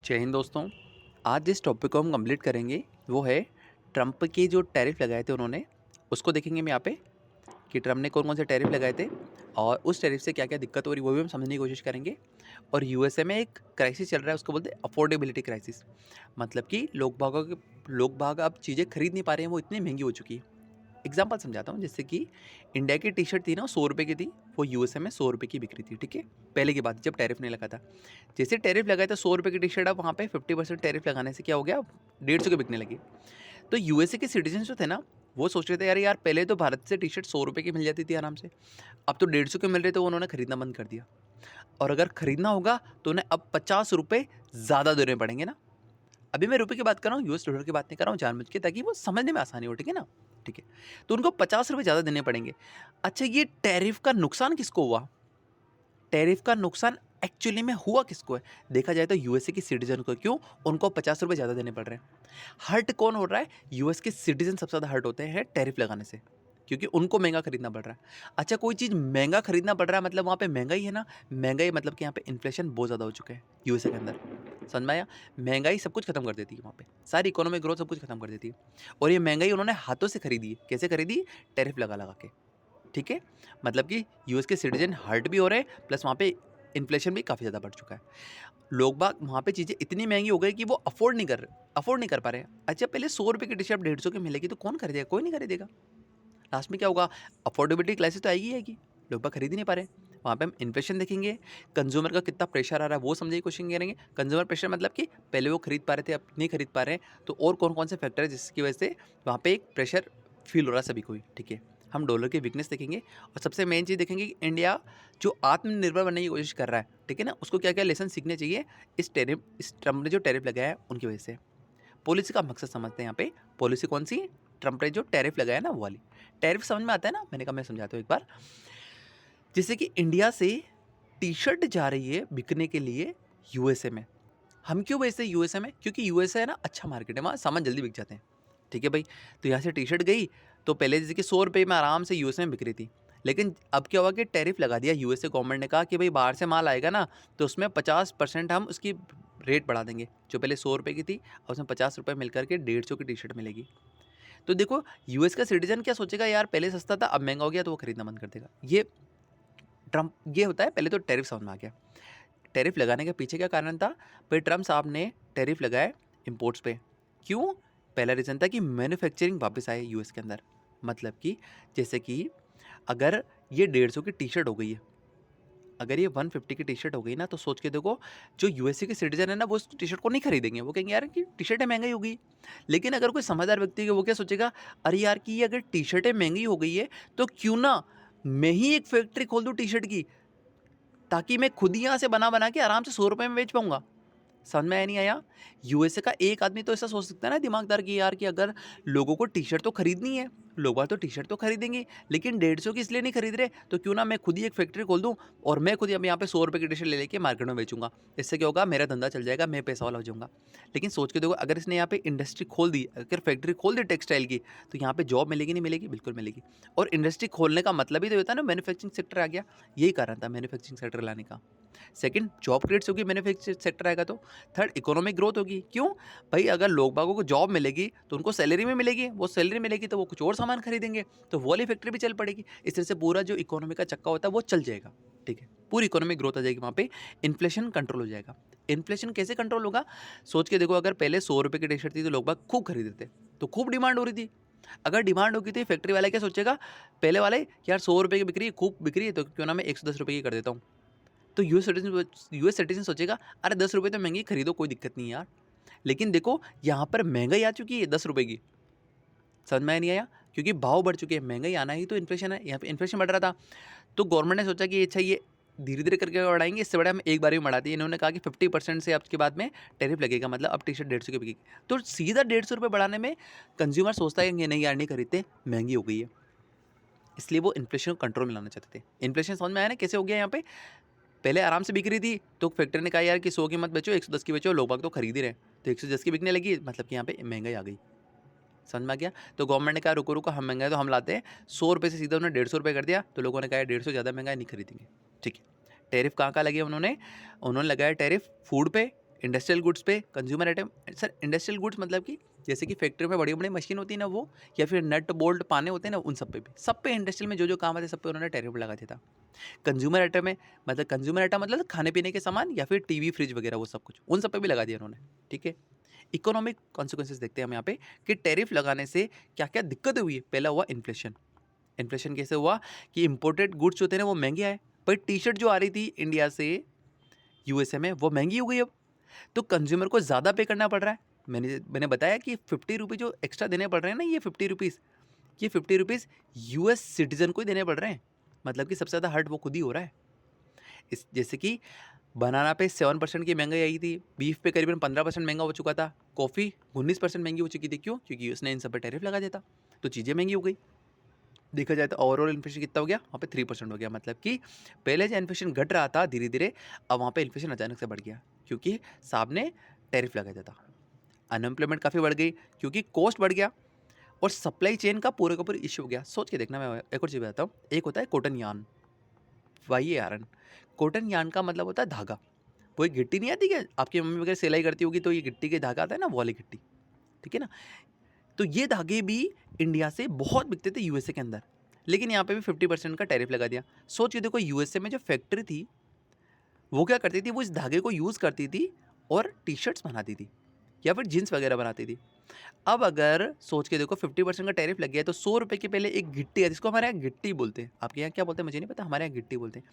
जय हिंद दोस्तों। आज जिस टॉपिक को हम कंप्लीट करेंगे वो है ट्रंप के जो टैरिफ लगाए थे उन्होंने, उसको देखेंगे हम यहाँ पे कि ट्रंप ने कौन-कौन से टैरिफ लगाए थे और उस टैरिफ से क्या-क्या दिक्कत हो रही है वो भी हम समझने की कोशिश करेंगे। और यूएसए में एक क्राइसिस चल रहा है, उसको बोलते हैं अफोर्डेबिलिटी क्राइसिस। मतलब कि लोग बाग अब चीज़ें खरीद नहीं पा रहे हैं, वो इतनी महंगी हो चुकी है। एग्जाम्पल समझाता हूँ, जैसे कि इंडिया की टी शर्ट थी ना, 100 रुपये की थी, वो यूएसए में 100 रुपये की बिक रही थी। ठीक है, पहले की बात जब टैरिफ नहीं लगा था। जैसे टैरिफ लगाया था 100 रुपये की टी शर्ट, अब वहाँ पे 50% टैरिफ लगाने से क्या हो गया, 150 की बिकने लगी। तो यूएसए के सिटीजन जो थे ना, वो सोच रहे थे यार पहले तो भारत से टी शर्ट 100 रुपये की मिल जाती थी आराम से, अब तो 150 के मिल रहे थे, वो उन्होंने खरीदना बंद कर दिया। और अगर खरीदना होगा तो उन्हें अब 50 रुपये ज़्यादा देने पड़ेंगे ना। अभी मैं रुपए की बात कर रहा हूँ, यूएस डॉलर की बात नहीं कर रहा हूँ जानबूझ के, ताकि वो समझने में आसानी हो। ठीक है ना, ठीक है। तो उनको 50 रुपये ज़्यादा देने पड़ेंगे। अच्छा, ये टैरिफ का नुकसान किसको हुआ? टैरिफ का नुकसान एक्चुअली में हुआ किसको है? देखा जाए तो यूएसए के सिटीजन को। क्यों? उनको 50 रुपये ज़्यादा देने पड़ रहे हैं। हर्ट कौन हो रहा है? यूएस के सिटीजन सबसे ज़्यादा हर्ट होते हैं टैरिफ लगाने से, क्योंकि उनको महंगा खरीदना पड़ रहा है। अच्छा, कोई चीज़ महंगा खरीदना पड़ रहा है मतलब वहाँ पे महंगाई है ना। महंगाई मतलब कि यहाँ पे इन्फ्लेशन बहुत ज़्यादा हो चुका है यूएसए के अंदर। समझ में आया? महंगाई सब कुछ खत्म कर देती है वहाँ पे, सारी इकोनॉमिक ग्रोथ सब कुछ खत्म कर देती है। और ये महंगाई उन्होंने हाथों से खरीदी है। कैसे खरीदी? टैरिफ लगा लगा के। ठीक है, मतलब कि यूएस के सिटीजन हर्ट भी हो रहे हैं, प्लस वहाँ पे इन्फ्लेशन भी काफ़ी ज़्यादा बढ़ चुका है। लोग बाग वहाँ पे चीज़ें इतनी महंगी हो गई कि वो अफोर्ड नहीं कर पा रहे हैं। अच्छा, पहले 100 रुपये की टी शर्ट 150 की मिलेगी तो कौन खरीदेगा? कोई नहीं खरीदेगा। लास्ट में क्या होगा? अफोर्डेबिलिटी क्राइसिस तो आएगी ही आएगी। लोग बाग खरीद ही नहीं पा रहे। वहाँ पे हम इन्फ्लेशन देखेंगे, कंज्यूमर का कितना प्रेशर आ रहा है वो समझने की कोशिश करेंगे। कंज्यूमर प्रेशर मतलब कि पहले वो खरीद पा रहे थे, अब नहीं खरीद पा रहे हैं, तो और कौन कौन से फैक्टर है जिसकी वजह से वहाँ पे एक प्रेशर फील हो रहा है सभी को ही। ठीक है, हम डॉलर की वीकनेस देखेंगे और सबसे मेन चीज़ देखेंगे कि इंडिया जो आत्मनिर्भर बनने की कोशिश कर रहा है, ठीक है ना, उसको क्या क्या लेसन सीखने चाहिए इस ट्रम्प ने जो टैरिफ लगाया है उनकी वजह से। पॉलिसी का मकसद समझते हैं यहाँ पे। पॉलिसी कौन सी? ट्रम्प ने जो टैरिफ लगाया ना वो वाली। टैरिफ समझ में आता है ना? मैंने कहा मैं समझाता हूँ एक बार। जैसे कि इंडिया से टी शर्ट जा रही है बिकने के लिए यूएसए में। हम क्यों भेजते हैं यूएसए में? क्योंकि यूएसए है ना अच्छा मार्केट है, वहाँ सामान जल्दी बिक जाते हैं। ठीक है भाई, तो यहाँ से टी शर्ट गई तो पहले जैसे कि 100 रुपये में आराम से यूएसए में बिक रही थी। लेकिन अब क्या हुआ कि टैरिफ लगा दिया यूएसए गवर्नमेंट ने, कहा कि भाई बाहर से माल आएगा ना तो उसमें 50% हम उसकी रेट बढ़ा देंगे। जो पहले 100 रुपये की थी और उसमें 50 रुपये मिल करके 150 की टी शर्ट मिलेगी। तो देखो, यूएस का सिटीजन क्या सोचेगा, यार पहले सस्ता था अब महंगा हो गया, तो वो खरीदना बंद कर देगा। ये होता है। पहले तो टैरिफ समझ में आ गया। टैरिफ लगाने के पीछे क्या कारण था? भाई ट्रम्प साहब ने टैरिफ लगाए इंपोर्ट्स पे। क्यों? पहला रीज़न था कि मैन्युफैक्चरिंग वापस आए यूएस के अंदर। मतलब कि जैसे कि अगर ये 150 की टी शर्ट हो गई है, अगर ये 150 की टी शर्ट हो गई ना, तो सोच के देखो, जो यूएसए के सिटीजन है ना वो उस टी शर्ट को नहीं खरीदेंगे। वो कहेंगे यार कि टी शर्टें महंगी हो गई। लेकिन अगर कोई समझदार व्यक्ति है वो क्या सोचेगा, अरे यार कि ये अगर टी शर्टें महंगी हो गई है तो क्यों ना मैं ही एक फैक्ट्री खोल दूँ टी शर्ट की, ताकि मैं खुद ही यहाँ से बना बना के आराम से 100 रुपये में बेच पाऊंगा। समझ में आया नहीं आया? यूएसए का एक आदमी तो ऐसा सोच सकता है ना दिमागदार, कि यार कि अगर लोगों को टी शर्ट तो खरीदनी है, लोग बाग तो टी शर्ट तो खरीदेंगे, लेकिन 150 की इसलिए नहीं खरीद रहे, तो क्यों ना मैं खुद ही एक फैक्ट्री खोल दूं और मैं खुद ही अब यहाँ पे 100 रुपये की टी शर्ट ले लेके मार्केट में बेचूंगा। इससे क्या होगा? मेरा धंधा चल जाएगा, मैं पैसा वाला हो जाऊंगा। लेकिन सोच के देखो, अगर इसने यहाँ पे इंडस्ट्री खोल दी, अगर फैक्ट्री खोल दी टेक्सटाइल की, तो यहाँ पे जॉब मिलेगी नहीं मिलेगी? बिल्कुल मिलेगी। और इंडस्ट्री खोलने का मतलब ही तो होता है ना, मैन्युफैक्चरिंग सेक्टर आ गया। यही कारण था मैन्युफैक्चरिंग सेक्टर लाने का। सेकंड, जॉब क्रिएट्स होगी मैन्युफैक्चरिंग सेक्टर आएगा तो। थर्ड, इकोनॉमिक ग्रोथ होगी। क्यों भाई? अगर लोग बागों को जॉब मिलेगी तो उनको सैलरी में मिलेगी, वो सैलरी मिलेगी तो वो कुछ और सामान खरीदेंगे, तो वो वाली फैक्ट्री भी चल पड़ेगी। इस तरह से पूरा जो इकोनॉमी का चक्का होता है वो चल जाएगा। ठीक है, पूरी इकोनॉमिक ग्रोथ आ जाएगी, वहाँ पे इन्फ्लेशन कंट्रोल हो जाएगा। इन्फ्लेशन कैसे कंट्रोल होगा? सोच के देखो, अगर पहले 100 रुपये की टी शर्ट थी तो लोग बाग खूब खरीदते थे, तो खूब डिमांड हो रही थी। अगर डिमांड होगी तो फैक्ट्री वाला क्या सोचेगा, पहले वाले यार 100 रुपये की बिक्री है, खूब बिक्री है, तो क्यों ना मैं 110 रुपये की कर देता हूँ। तो यूएस सिटीजन सोचेगा, अरे 10 रुपये तो महंगी, खरीदो कोई दिक्कत नहीं यार। लेकिन देखो, यहाँ पर महंगाई आ चुकी है 10 रुपये की। समझ में नहीं आया? क्योंकि भाव बढ़ चुके हैं, महंगाई आना ही तो इन्फ्लेशन है। यहाँ पे इन्फ्लेशन बढ़ रहा था, तो गवर्नमेंट ने सोचा कि अच्छा ये धीरे धीरे करके बढ़ाएंगे, इससे बड़ा हम एक बार में बढ़ा दिए। इन्होंने कहा कि 50% से अब के बाद में टैरिफ लगेगा, मतलब अब टी शर्ट 150 की बिकेगी। तो सीधा 150 रुपये बढ़ाने में कंज्यूमर सोचता है कि नहीं यार नहीं खरीदते, महंगी हो गई है। इसलिए वो इन्फ्लेशन को कंट्रोल में लाना चाहते थे। इन्फ्लेशन समझ में आया ना कैसे हो गया? यहाँ पे पहले आराम से बिक रही थी, तो फैक्ट्री ने कहा यार कि 100 की मत बेचो, 110 की बेचो, लोग बाग तो खरीद ही रहे हैं, तो 110 की बिकने लगी, मतलब कि यहाँ पे महंगाई आ गई। समझ में आ गया? तो गवर्नमेंट ने कहा रुको रुको, हम महंगा है तो हम लाते हैं। 100 रुपये से सीधा उन्होंने 150 रुपये कर दिया, तो लोगों ने कहा 150 ज़्यादा महंगा है, नहीं खरीदेंगे। ठीक है, टैरिफ कहाँ कहाँ लगे उन्होंने लगाया टैरिफ फूड पे, इंडस्ट्रियल गुड्स पे, consumer item. Sir industrial goods मतलब कि जैसे कि फैक्ट्री में बड़ी बड़ी मशीन होती है ना वो, या फिर नट बोल्ट पाने होते हैं ना, उन सब पे भी, सब पे इंडस्ट्रियल में जो जो काम आते हैं सब पे उन्होंने टैरिफ लगा दिया था। कंज्यूमर आइटम में मतलब कंज्यूमर आइटम मतलब खाने पीने के सामान या फिर टीवी फ्रिज वगैरह वो सब कुछ, उन सब पे भी लगा दिया उन्होंने। ठीक है, इकोनॉमिक कॉन्सिक्वेंसेस देखते हैं हम यहाँ पे कि टैरिफ लगाने से क्या क्या दिक्कतें हुई। पहला हुआ इन्फ्लेशन। इन्फ्लेशन कैसे हुआ कि इंपोर्टेड गुड्स जो थे ना वो महंगे आए, पर टी शर्ट जो आ रही थी इंडिया से यूएसए में वो महंगी हो गई अब, तो कंज्यूमर को ज़्यादा पे करना पड़ रहा है। मैंने बताया कि 50 रुपीज़ जो एक्स्ट्रा देने पड़ रहे हैं ना, ये 50 रुपीज़, ये 50 रुपीज़ यूएस सिटीजन को ही देने पड़ रहे हैं। मतलब कि सबसे ज़्यादा हर्ट वो खुद ही हो रहा है। इस जैसे कि बनाना पे 7% की महंगाई आई थी, बीफ पे करीबन 15% महंगा हो चुका था, कॉफ़ी 19% महंगी हो चुकी थी। क्यों? क्योंकि उसने इन सब पे टैरिफ लगा दिया था, तो चीज़ें महंगी हो गई। देखा जाए तो ओवरऑल इन्फ्लेशन कितना हो गया वहाँ पे 3% हो गया। मतलब कि पहले जो इन्फ्लेशन घट रहा था धीरे धीरे, अब वहाँ पे इन्फ्लेशन अचानक से बढ़ गया क्योंकि साहब ने टैरिफ लगा दिया था। अनएम्प्लॉयमेंट काफ़ी बढ़ गई क्योंकि कॉस्ट बढ़ गया और सप्लाई चेन का पूरे का पूरा इश्यू हो गया। सोच के देखना, मैं एक और चीज़ बताता हूँ। एक होता है cotton yarn, YARN। Cotton yarn का मतलब होता है धागा। वो एक गिट्टी नहीं आती क्या, आपकी मम्मी वगैरह सिलाई करती होगी तो ये गिट्टी के धागा आता है ना, वो वाली गिट्टी। ठीक है ना, तो ये धागे भी इंडिया से बहुत बिकते थे यूएसए के अंदर, लेकिन यहाँ पे भी 50% का टैरिफ लगा दिया। सोच के देखो, यूएसए में जो फैक्ट्री थी वो क्या करती थी, वो इस धागे को यूज़ करती थी और टी शर्ट्स बनाती थी या फिर जीन्स वगैरह बनाती थी। अब अगर सोच के देखो 50% का टैरिफ लग गया है, तो 100 रुपये के पहले एक गिट्टी है, जिसको हमारे यहाँ गिट्टी बोलते हैं। आपके यहाँ क्या बोलते हैं मुझे नहीं पता, हमारे यहाँ गिट्टी बोलते हैं।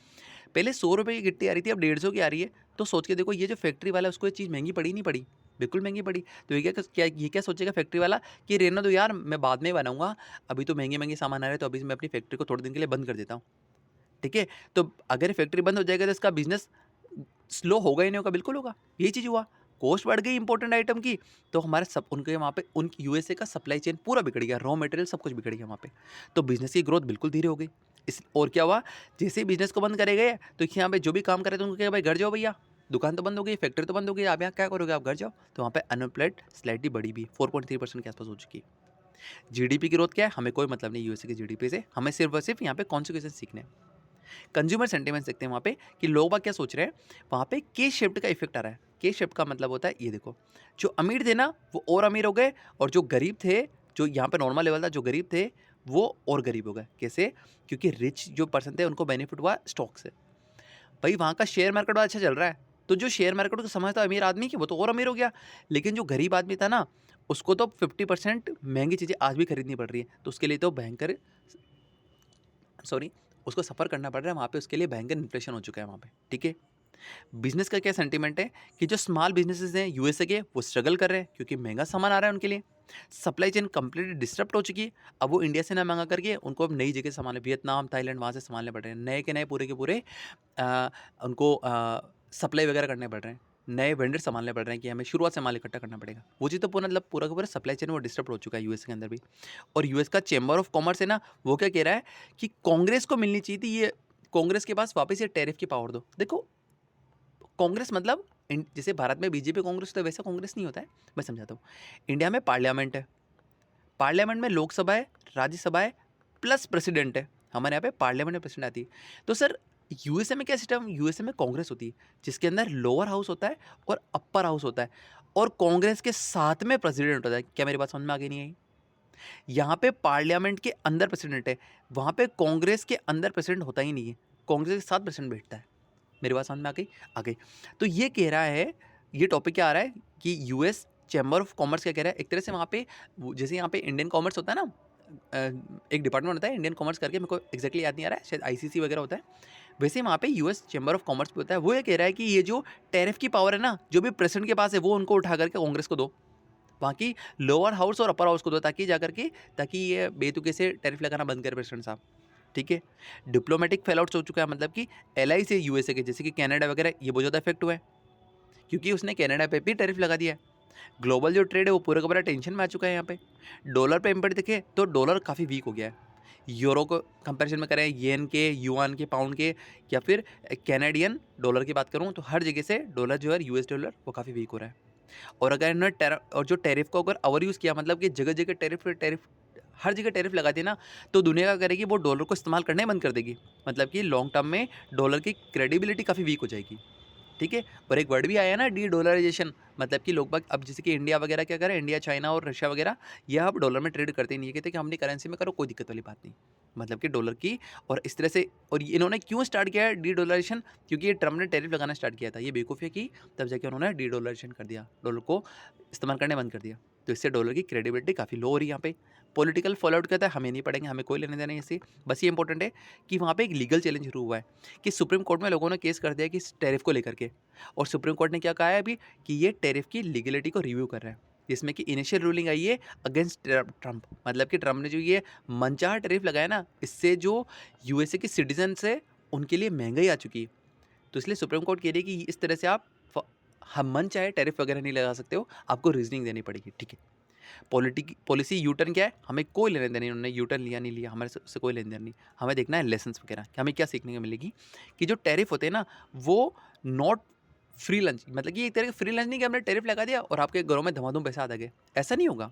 पहले 100 रुपये की गिट्टी आ रही थी, अब 150 की आ रही है। तो सोच के देखो, ये जो फैक्ट्री वाला है उसको ये चीज़ महंगी पड़ी नहीं पड़ी? बिल्कुल महंगी पड़ी। तो ये क्या सोचेगा फैक्ट्री वाला कि रहने दो यार, मैं बाद में बनाऊंगा, अभी तो महंगे महंगे सामान आ रहे हैं, तो अभी मैं अपनी फैक्ट्री को थोड़े दिन के लिए बंद कर देता हूँ। ठीक है, तो अगर फैक्ट्री बंद हो जाएगा तो इसका बिजनेस स्लो होगा ही नहीं होगा? बिल्कुल होगा। यही चीज़ हुआ, कॉस्ट बढ़ गई इंपॉर्टेंट आइटम की, तो हमारे सब उनके वहाँ पे उन यूएसए का सप्लाई चेन पूरा बिगड़ गया, रॉ मटेरियल सब कुछ बिगड़ गया वहाँ पे। तो बिजनेस की ग्रोथ बिल्कुल धीरे हो गई। इस और क्या हुआ, जैसे ही बिजनेस को बंद करे गए तो यहाँ पे जो भी काम करे थे उनको क्या, भाई घर जाओ भैया, दुकान तो बंद हो गई, फैक्ट्री तो बंद हो गई, आप यहाँ क्या करोगे, आप घर जाओ। तो वहाँ पे अनएम्प्लॉयड स्लाइटली बढ़ी भी, 4.3% के आसपास हो चुकी है। जीडीपी की ग्रोथ क्या है, हमें कोई मतलब नहीं यूएसए की जीडीपी से, हमें सिर्फ और सिर्फ यहाँ पे कॉन्सिक्वेंसेस सीखने हैं। कंज्यूमर सेंटिमेंट्स देखते हैं वहाँ पे कि लोग बाग क्या सोच रहे हैं। वहाँ पे के शिफ्ट का इफेक्ट आ रहा है। के शिफ्ट का मतलब होता है, ये देखो, जो अमीर थे ना वो और अमीर हो गए, और जो गरीब थे, जो यहाँ पे नॉर्मल लेवल था, जो गरीब थे वो और गरीब हो गए। कैसे? क्योंकि रिच जो पर्सन थे उनको बेनिफिट हुआ स्टॉक से। भाई वहाँ का शेयर मार्केट बड़ा अच्छा चल रहा है, तो जो शेयर मार्केट को समझता अमीर आदमी की, वो तो और अमीर हो गया। लेकिन जो गरीब आदमी था ना, उसको तो 50% महंगी चीज़ें आज भी खरीदनी पड़ रही है, तो उसके लिए तो भयंकर, सॉरी, उसको सफ़र करना पड़ रहा है वहाँ पे, उसके लिए भयंकर इन्फ्लेशन हो चुका है वहाँ पे। ठीक है, बिजनेस का क्या सेंटीमेंट है कि जो स्मॉल बिजनेसेस हैं यूएसए के, वो स्ट्रगल कर रहे हैं क्योंकि महंगा सामान आ रहा है उनके लिए। सप्लाई चेन कंप्लीटली डिस्टर्ब हो चुकी है। अब वो इंडिया से ना मंगा करके उनको अब नई जगह संभालने, वियतनाम, थाईलैंड, वहाँ से संभालने पड़ रहे हैं। नए के नए पूरे के पूरे उनको सप्लाई वगैरह करने पड़ रहे हैं, नए वेंडर संभालने पड़ रहे हैं कि हमें शुरुआत से माल इकट्ठा करना पड़ेगा। वो चीज़ तो पूरा मतलब पूरा का पूरा सप्लाई चेन वो डिस्टर्ब हो चुका है यूएस के अंदर भी। और यूएस का चैम्बर ऑफ कॉमर्स है ना, वो क्या कह रहा है कि कांग्रेस को मिलनी चाहिए थी ये, कांग्रेस के पास वापस ये टैरिफ की पावर दो। देखो, कांग्रेस मतलब जैसे भारत में बीजेपी कांग्रेस, तो वैसा कांग्रेस नहीं होता है। मैं समझाता हूँ। इंडिया में पार्लियामेंट है, पार्लियामेंट में लोकसभा है, राज्यसभा है, प्लस प्रेसिडेंट है। हमारे यहाँ पे पार्लियामेंट में प्रेसिडेंट आती है। तो सर यूएसए में क्या सिस्टम, यूएसए में कांग्रेस होती है जिसके अंदर लोअर हाउस होता है और अपर हाउस होता है, और कांग्रेस के साथ में प्रेसिडेंट होता है। क्या मेरी बात समझ में आ गई नहीं आई? यहाँ पे पार्लियामेंट के अंदर प्रेसिडेंट है, वहाँ पे कांग्रेस के अंदर प्रेसिडेंट होता ही नहीं है, कांग्रेस के साथ प्रेसिडेंट बैठता है। मेरी बात समझ में आ गई? आ गई। तो ये कह रहा है, ये टॉपिक क्या आ रहा है कि यूएस चैम्बर ऑफ कॉमर्स क्या कह रहा है, एक तरह से वहाँ पे जैसे यहाँ पे इंडियन कॉमर्स होता है ना, एक डिपार्टमेंट होता है इंडियन कॉमर्स करके, मेरे को एक्जैक्टली याद नहीं आ रहा है, शायद आईसीसी वगैरह होता है, वैसे वहाँ पे यूएस चैम्बर ऑफ कॉमर्स भी होता है। वो ये कह रहा है कि ये जो टैरिफ की पावर है ना, जो भी प्रेसिडेंट के पास है, वो उनको उठा करके कांग्रेस को दो, वहाँ की लोअर हाउस और अपर हाउस को दो, ताकि जा करके, ताकि ये बेतुके से टैरिफ लगाना बंद करे प्रेसिडेंट साहब। ठीक है, डिप्लोमेटिक फेलआउट हो चुका है, मतलब कि एलआई से यूएसए के, जैसे कि कनाडा वगैरह, ये बहुत ज़्यादा इफेक्ट हुआ है क्योंकि उसने कनाडा पे भी टैरिफ लगा दिया है। ग्लोबल जो ट्रेड है वो पूरा का पूरा टेंशन में आ चुका है यहाँ पे। डॉलर पे इम्पैक्ट देखें तो डॉलर काफ़ी वीक हो गया है। यूरो को कंपैरिजन में करें, येन के, युआन के, पाउंड के, या फिर कैनेडियन डॉलर की बात करूँ, तो हर जगह से डॉलर जो है, यूएस डॉलर, वो काफ़ी वीक हो रहा है। और अगर इन्होंने और जो टैरिफ को अगर ओवर यूज़ किया, मतलब कि जगह जगह टैरिफ हर जगह टैरिफ लगा दी ना, तो दुनिया क्या करेगी, वो डॉलर को इस्तेमाल करना ही बंद कर देगी। मतलब कि लॉन्ग टर्म में डॉलर की क्रेडिबिलिटी काफ़ी वीक हो जाएगी। ठीक है। और एक वर्ड भी आया ना, डी डॉलराइजेशन, मतलब कि लोग बाग अब जैसे कि इंडिया वगैरह क्या करें, इंडिया चाइना और रशिया वगैरह, ये अब डॉलर में ट्रेड करते नहीं है, कहते कि हमने करेंसी में करो, कोई दिक्कत वाली बात नहीं, मतलब कि डॉलर की। और इस तरह से, और इन्होंने क्यों स्टार्ट किया है डी डॉलराइजेशन, क्योंकि ये ट्रम्प ने टैरिफ लगाना स्टार्ट किया था, ये बेवकूफ़ी की, तब जाके उन्होंने डी डॉलराइजेशन कर दिया, डॉलर को इस्तेमाल करने बंद कर दिया। तो इससे डॉलर की क्रेडिबिलिटी काफ़ी लो हो रही है यहाँ पे। पॉलिटिकल फॉलोआउट कहता है हमें नहीं पड़ेंगे, हमें कोई लेने देना नहीं इससे, बस ये इंपॉर्टेंट है कि वहाँ पे एक लीगल चैलेंज शुरू हुआ है कि सुप्रीम कोर्ट में लोगों ने केस कर दिया कि इस टैरिफ को लेकर के, और सुप्रीम कोर्ट ने क्या कहा है अभी कि ये टैरिफ की लीगलिटी को रिव्यू कर रहा है, जिसमें कि इनिशियल रूलिंग आई है अगेंस्ट ट्रंप, मतलब कि ट्रंप ने जो ये मनचाहा टैरिफ लगाया ना, इससे जो यूएसए के सिटीजन्स है उनके लिए महंगाई आ चुकी है। तो इसलिए सुप्रीम कोर्ट कह रही है कि इस तरह से आप हम मन चाहे टैरिफ वगैरह नहीं लगा सकते हो, आपको रीजनिंग देनी पड़ेगी, ठीक है। पॉलिसी यू टर्न क्या है, हमें कोई लेने देना नहीं, उन्होंने यू टर्न लिया नहीं लिया, हमारे से कोई लेने देना नहीं, हमें देखना है लेसन्स वगैरह कि हमें क्या सीखने को मिलेगी, कि जो टैरिफ होते हैं ना वो नॉट फ्री लंच, मतलब कि एक तरह का फ्री लंच नहीं कि हमने टैरिफ लगा दिया और आपके घरों में धमाधम पैसा आ गए, ऐसा नहीं होगा।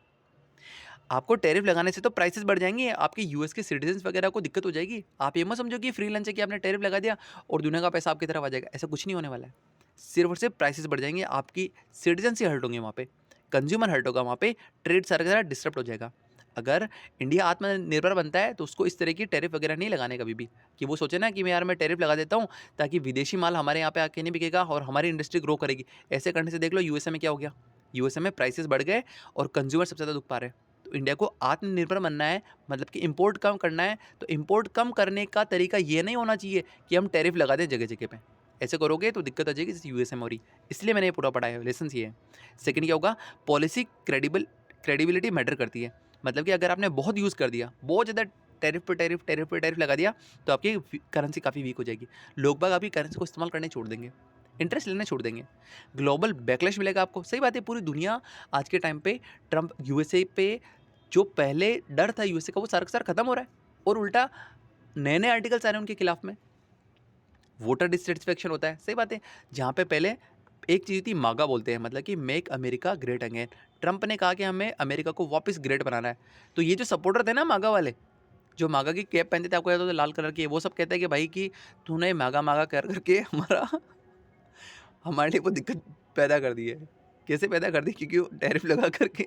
आपको टैरिफ लगाने से तो प्राइसेस बढ़ जाएंगे, आपके यूएस के सिटीजन्स वगैरह को दिक्कत हो जाएगी। आप ये मत समझो कि फ्री लंच है कि आपने टैरिफ लगा दिया और दुनिया का पैसा आपकी तरफ आ जाएगा, ऐसा कुछ नहीं होने वाला है। सिर्फ और सिर्फ प्राइसेस बढ़ जाएंगे, आपकी सिटीजन से हर्ट होंगे, वहाँ पे कंज्यूमर हर्ट होगा, वहाँ पे ट्रेड सारा डिस्टर्ब हो जाएगा। अगर इंडिया आत्मनिर्भर बनता है तो उसको इस तरह की टैरिफ वगैरह नहीं लगाने कभी भी, कि वो सोचे ना कि मैं टैरिफ लगा देता हूँ ताकि विदेशी माल हमारे यहाँ पे आके नहीं बिकेगा और हमारी इंडस्ट्री ग्रो करेगी। ऐसे करने से देख लो यूएसए में क्या हो गया, यूएसए में प्राइसेस बढ़ गए और कंज्यूमर सबसे ज़्यादा दुख पा रहे हैं। तो इंडिया को आत्मनिर्भर बनना है, मतलब कि इंपोर्ट कम करना है, तो इंपोर्ट कम करने का तरीका ये नहीं होना चाहिए कि हम टैरिफ लगा दें जगह जगह पे। ऐसे करोगे तो दिक्कत आ जाएगी, जैसे यूएसए में हो रही। इसलिए मैंने ये पूरा पढ़ा है, लेसन ये है। सेकंड क्या होगा, पॉलिसी क्रेडिबिलिटी मैटर करती है, मतलब कि अगर आपने बहुत यूज़ कर दिया, बहुत ज़्यादा टैरिफ लगा दिया, तो आपकी करेंसी काफ़ी वीक हो जाएगी, लोग बाग आपकी करेंसी को इस्तेमाल करने छोड़ देंगे, इंटरेस्ट लेना छोड़ देंगे, ग्लोबल बैकलैश मिलेगा आपको। सही बात है, पूरी दुनिया आज के टाइम पे ट्रंप यूएसए पे जो पहले डर था यूएसए का वो सारा का सारा खत्म हो रहा है, और उल्टा नए नए आर्टिकल्स आ रहे हैं उनके खिलाफ में, वोटर डिससेटिस्फेक्शन होता है। सही बात है, जहाँ पे पहले एक चीज़ थी मागा बोलते हैं, मतलब कि make America great again, Trump ने कहा कि हमें अमेरिका को वापस ग्रेट बनाना है। तो ये जो सपोर्टर थे ना मागा वाले, जो मागा की कैप पहनते थे, आपको याद हो तो लाल कलर की, वो सब कहते हैं कि भाई कि तूने मागा मागा कर करके हमारे लिए वो दिक्कत पैदा कर दी है। कैसे पैदा कर दी, क्योंकि वो टैरिफ लगा करके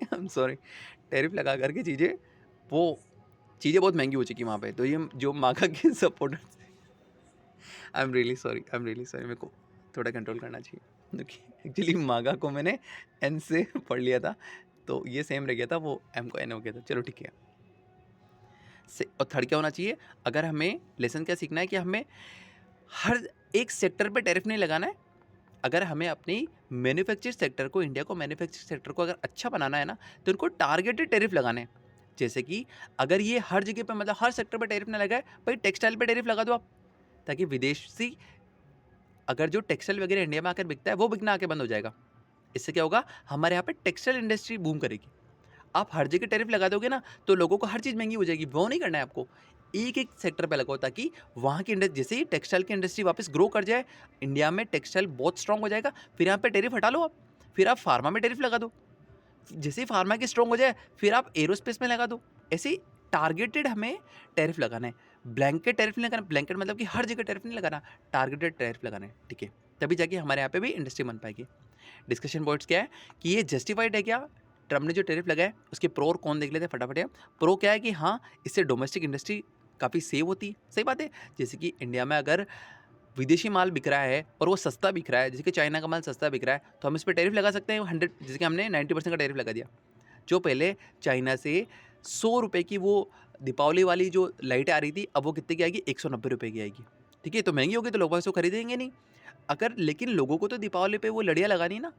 टैरिफ लगा करके चीज़ें बहुत महंगी हो चुकी वहाँ पे। तो ये जो मागा के supporters, I am really sorry, मेरे को थोड़ा कंट्रोल करना चाहिए, क्योंकि एक्चुअली मागा को मैंने एन से पढ़ लिया था, तो ये सेम रह गया था, वो एम को एन हो गया था। चलो ठीक है। और थर्ड क्या होना चाहिए, अगर हमें लेसन क्या सीखना है कि हमें हर एक सेक्टर पे टैरिफ नहीं लगाना है। अगर हमें अपनी मैन्युफैक्चर सेक्टर को, इंडिया को मैन्युफैक्चर सेक्टर को अगर अच्छा बनाना है ना, तो इनको टारगेटेड टैरिफ लगाने हैं। जैसे कि अगर ये हर जगह पे, मतलब हर सेक्टर पे टैरिफ ना लगाए, भाई टेक्सटाइल पे टैरिफ लगा दो आप, ताकि विदेशी अगर जो टेक्सटाइल वगैरह इंडिया में आकर बिकता है वो बिकना आके बंद हो जाएगा। इससे क्या होगा, हमारे यहाँ पे टेक्सटाइल इंडस्ट्री बूम करेगी। आप हर जगह टैरिफ लगा दोगे ना तो लोगों को हर चीज़ महंगी हो जाएगी, वो नहीं करना है आपको। एक एक सेक्टर पे लगाओ, ताकि वहाँ की इंडस्ट्री, जैसे ही टेक्सटाइल की इंडस्ट्री वापस ग्रो कर जाए, इंडिया में टेक्सटाइल बहुत स्ट्रॉन्ग हो जाएगा, फिर यहाँ पे टैरिफ हटा लो आप, फिर आप फार्मा में टैरिफ लगा दो, जैसे ही फार्मा की स्ट्रॉन्ग हो जाए फिर आप एरोस्पेस में लगा दो। ऐसे टारगेटेड हमें टैरिफ लगाना है, ब्लैंकेट टैरिफ नहीं लगाना। ब्लैंकेट मतलब कि हर जगह टैरिफ नहीं लगाना, टारगेटेड टैरिफ लगाना है, ठीक है। तभी जाके हमारे यहाँ पे भी इंडस्ट्री बन पाएगी। डिस्कशन पॉइंट्स क्या है कि ये जस्टिफाइड है क्या, ट्रम्प ने जो टैरिफ लगाया उसके प्रो और कौन देख लेते हैं फटाफट। प्रो क्या है कि हाँ, इससे डोमेस्टिक इंडस्ट्री काफ़ी सेव होती है। सही बात है, जैसे कि इंडिया में अगर विदेशी माल बिक रहा है और वो सस्ता बिक रहा है, जैसे कि चाइना का माल सस्ता बिक रहा है, तो हम इस पर टैरिफ लगा सकते हैं 100, जैसे कि हमने 90% का टैरिफ लगा दिया। जो पहले चाइना से 100 रुपये की वो दीपावली वाली जो लाइटें आ रही थी, अब वो कितने की आएगी, 190 रुपये की आएगी, ठीक है। तो महंगी होगी तो लोग उसको खरीदेंगे नहीं। अगर लेकिन लोगों को तो दीपावली पे वो लड़ियाँ लगानी ना,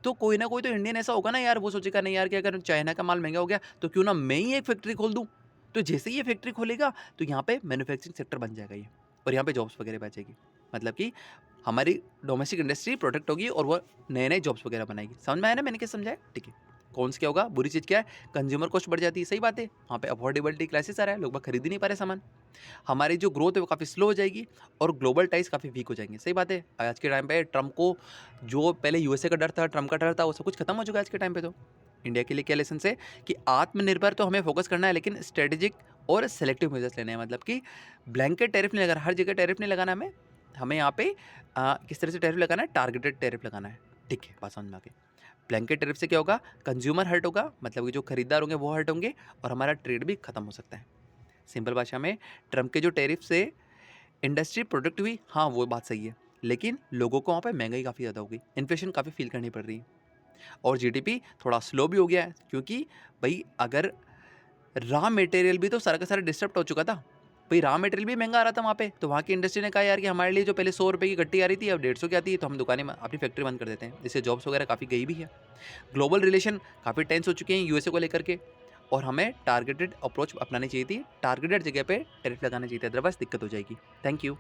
तो कोई ना कोई तो इंडियन ऐसा होगा ना यार, वो सोचेगा नहीं यार कि अगर चाइना का माल महंगा हो गया तो क्यों ना मैं ही एक फैक्ट्री खोल दूँ। तो जैसे ही ये फैक्ट्री खोलेगा तो यहाँ पे मैन्युफैक्चरिंग सेक्टर बन जाएगा ये, और यहाँ पे जॉब्स वगैरह बचेगी, मतलब कि हमारी डोमेस्टिक इंडस्ट्री प्रोटेक्ट होगी और वो नए नए जॉब्स वगैरह बनाएगी। समझ में आया ना मैंने क्या समझाया, ठीक है। कौन सा क्या होगा, बुरी चीज़ क्या है, कंज्यूमर कॉस्ट बढ़ जाती है। सही बात है, वहाँ पे अफोर्डेबिलिटी क्राइसिस आ रहा है, लोग खरीद ही नहीं पा रहे सामान, हमारी जो ग्रोथ है वो काफ़ी स्लो हो जाएगी और ग्लोबल टाइज काफ़ी वीक हो जाएंगे। सही बात है, आज के टाइम पे ट्रम्प को, जो पहले यूएसए का डर था, ट्रम्प का डर था, वो सब कुछ खत्म हो चुका है आज के टाइम पे। तो इंडिया के लिए क्या लेसन है कि आत्मनिर्भर तो हमें फोकस करना है, लेकिन स्ट्रेटेजिक और सेलेक्टिव मेजर्स लेने हैं, मतलब कि ब्लैंकेट टैरिफ नहीं लगाना, हर जगह टैरिफ नहीं लगाना हमें, हमें यहाँ पे किस तरह से टैरिफ लगाना है, टारगेटेड टैरिफ लगाना है। ठीक है, बात समझ में आ गई। ब्लैंकेट टैरिफ से क्या होगा, कंज्यूमर हर्ट होगा, मतलब कि जो खरीदार होंगे वो हर्ट होंगे और हमारा ट्रेड भी खत्म हो सकता है। सिंपल भाषा में ट्रम्प के जो टैरिफ से इंडस्ट्री प्रोडक्ट हुई, हाँ वो बात सही है, लेकिन लोगों को वहाँ पे महंगाई काफ़ी ज़्यादा हो गई, इन्फ्लेशन काफ़ी फील करनी पड़ रही है और जीडीपी थोड़ा स्लो भी हो गया है, क्योंकि भाई अगर रॉ मटेरियल भी तो सारा का सारा डिस्टर्ब हो चुका था। भाई रॉ मटेरियल भी महंगा आ रहा था वहाँ पे, तो वहाँ की इंडस्ट्री ने कहा यार कि हमारे लिए जो पहले 100 रुपये की गट्टी आ रही थी अब 150 की आती है, तो हम दुकानें अपनी फैक्ट्री बंद कर देते हैं। इससे जॉब्स वगैरह काफ़ी गई भी है। ग्लोबल रिलेशन काफ़ी टेंस हो चुके हैं यूएसए को लेकर के, और हमें टारगेटेड अप्रोच अपनानी चाहिए थी, टारगेटेड जगह पे टैरिफ लगाना चाहिए था, अदरवाइज दिक्कत हो जाएगी। Thank you.